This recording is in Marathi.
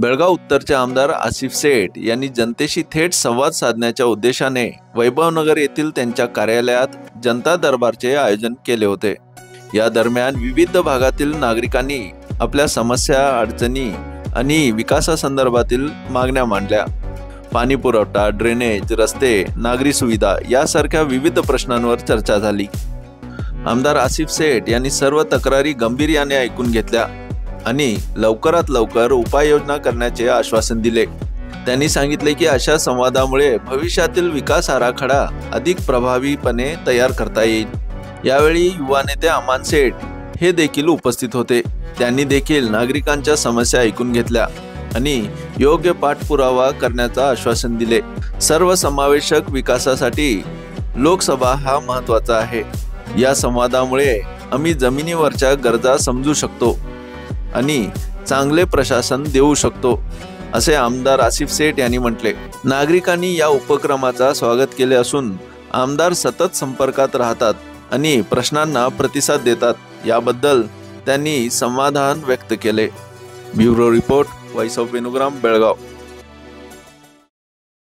बेळगाव उत्तरचे आमदार आसिफ सेठ यांनी जनतेशी थेट संवाद साधण्याच्या उद्देशाने वैभवनगर येथील त्यांच्या कार्यालयात जनता दरबारचे आयोजन केले होते। या दरम्यान विविध भागातील नागरिकांनी आपल्या समस्या, अडचणी आणि विकासासंदर्भातील मागण्या मांडल्या। पाणी पुरवठा, ड्रेनेज, रस्ते, नागरी सुविधा यासारख्या विविध प्रश्नांवर चर्चा झाली। आमदार आसिफ सेठ यांनी सर्व तक्रारी गांभीर्याने ऐकून घेतल्या आणि लवकरात लवकर उपाययोजना करण्याचे आश्वासन दिले। त्यांनी सांगितले की अशा संवादामुळे भविष्यातील विकास आराखडा अधिक प्रभावीपणे तयार करता येईल। यावेळी युवा नेते अमान सेठ हे देखील उपस्थित होते। त्यांनी देखील नागरिकांच्या समस्या ऐकून घेतल्या आणि योग्य पाठपुरावा करण्याचे आश्वासन दिले। सर्वसमावेशक विकासासाठी लोकसभा हा महत्त्वाचा आहे। या संवादामुळे आम्ही जमिनीवरच्या गरजा समजू शकतो आणि चांगले प्रशासन देऊ शकतो, असे आमदार आसिफ सेठ यांनी म्हटले। नागरिकांनी या उपक्रमाचा स्वागत केले असून आमदार सतत संपर्कात राहतात आणि प्रश्नांना प्रतिसाद देतात, याबद्दल त्यांनी समाधान व्यक्त केले। Bureau report, voice of Venugram, Belgaum.